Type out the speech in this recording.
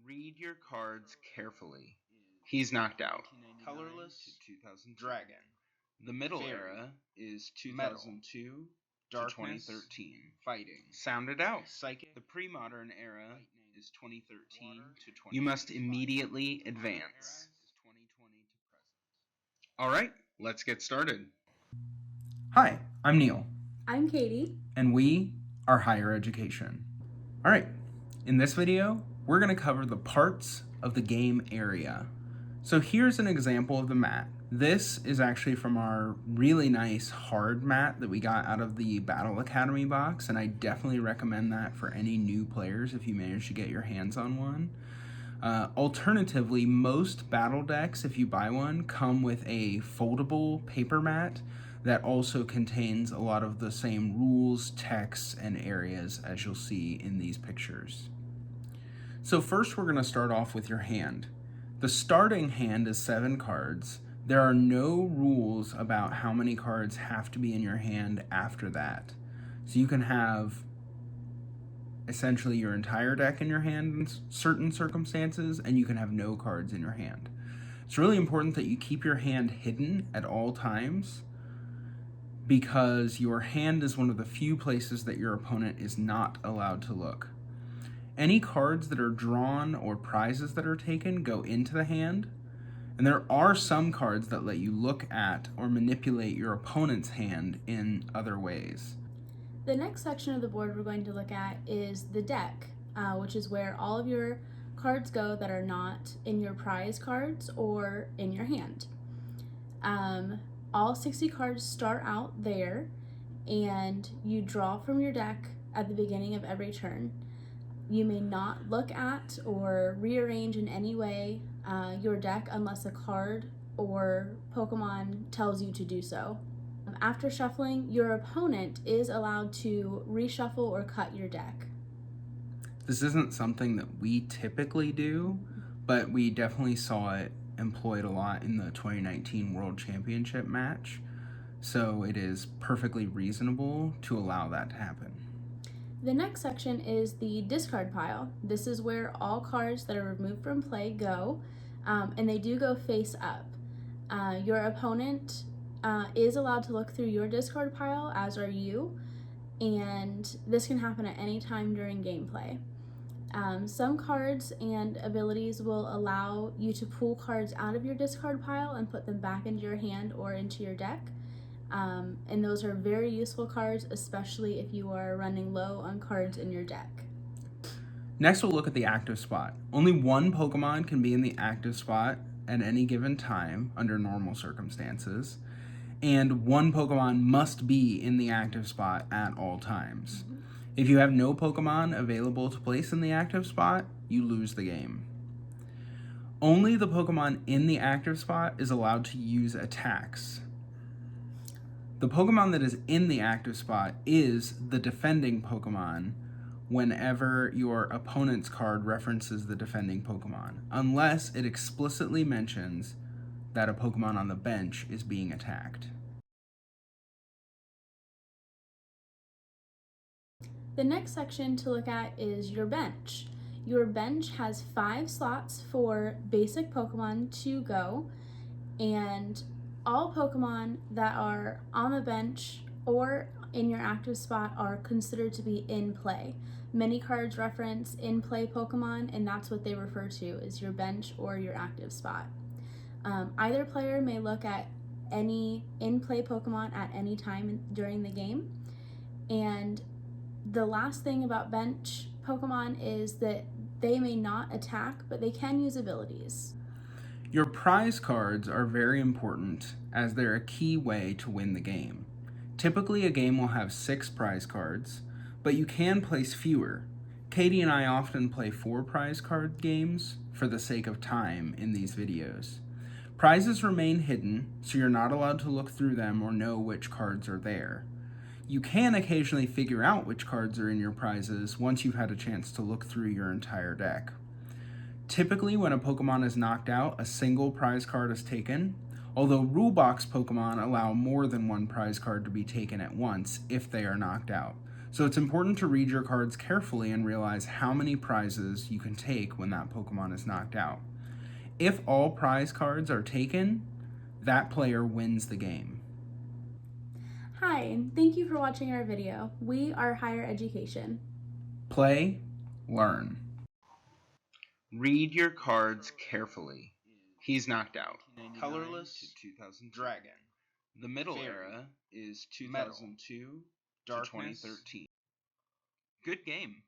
Read your cards carefully. He's knocked out. Colorless, 2000 Dragon. The Middle Era is 2002 to 2013. Fighting. Sound it out. Psychic. The Pre-Modern Era is 2013 to 20. You must immediately advance. All right, let's get started. Hi, I'm Neil. I'm Katie. And we are Higher Education. All right, in this video, we're going to cover the parts of the game area. So here's an example of the mat. This is actually from our really nice hard mat that we got out of the Battle Academy box, and I definitely recommend that for any new players if you manage to get your hands on one. Alternatively, most battle decks, if you buy one, come with a foldable paper mat that also contains a lot of the same rules, texts, and areas as you'll see in these pictures. So first we're going to start off with your hand. The starting hand is 7 cards. There are no rules about how many cards have to be in your hand after that. So you can have essentially your entire deck in your hand in certain circumstances, and you can have no cards in your hand. It's really important that you keep your hand hidden at all times, because your hand is one of the few places that your opponent is not allowed to look. Any cards that are drawn or prizes that are taken go into the hand, and there are some cards that let you look at or manipulate your opponent's hand in other ways. The next section of the board we're going to look at is the deck, which is where all of your cards go that are not in your prize cards or in your hand. All 60 cards start out there, and you draw from your deck at the beginning of every turn. You may not look at or rearrange in any way your deck unless a card or Pokemon tells you to do so. After shuffling, your opponent is allowed to reshuffle or cut your deck. This isn't something that we typically do, but we definitely saw it employed a lot in the 2019 World Championship match, so it is perfectly reasonable to allow that to happen. The next section is the discard pile. This is where all cards that are removed from play go, and they do go face up. Your opponent is allowed to look through your discard pile, as are you, and this can happen at any time during gameplay. Some cards and abilities will allow you to pull cards out of your discard pile and put them back into your hand or into your deck. And those are very useful cards, especially if you are running low on cards in your deck. Next, we'll look at the active spot. Only one Pokemon can be in the active spot at any given time under normal circumstances, and one Pokemon must be in the active spot at all times. If you have no Pokemon available to place in the active spot, you lose the game. Only the Pokemon in the active spot is allowed to use attacks. The Pokemon that is in the active spot is the defending Pokemon whenever your opponent's card references the defending Pokemon, unless it explicitly mentions that a Pokemon on the bench is being attacked. The next section to look at is your bench. Your bench has 5 slots for basic Pokemon to go, and all Pokemon that are on the bench or in your active spot are considered to be in play. Many cards reference in play Pokemon, and that's what they refer to as your bench or your active spot. Either player may look at any in play Pokemon at any time during the game. And the last thing about bench Pokemon is that they may not attack, but they can use abilities. Your prize cards are very important as they're a key way to win the game. Typically, a game will have 6 prize cards, but you can place fewer. Katie and I often play 4 prize card games for the sake of time in these videos. Prizes remain hidden, so you're not allowed to look through them or know which cards are there. You can occasionally figure out which cards are in your prizes once you've had a chance to look through your entire deck. Typically, when a Pokemon is knocked out, a single prize card is taken, although rule box Pokemon allow more than one prize card to be taken at once if they are knocked out. So it's important to read your cards carefully and realize how many prizes you can take when that Pokemon is knocked out. If all prize cards are taken, that player wins the game. Hi, and thank you for watching our video. We are Higher Education. Play, learn. Read your cards carefully. He's knocked out. Colorless, Dragon. The middle era is 2002 to 2013. Good game.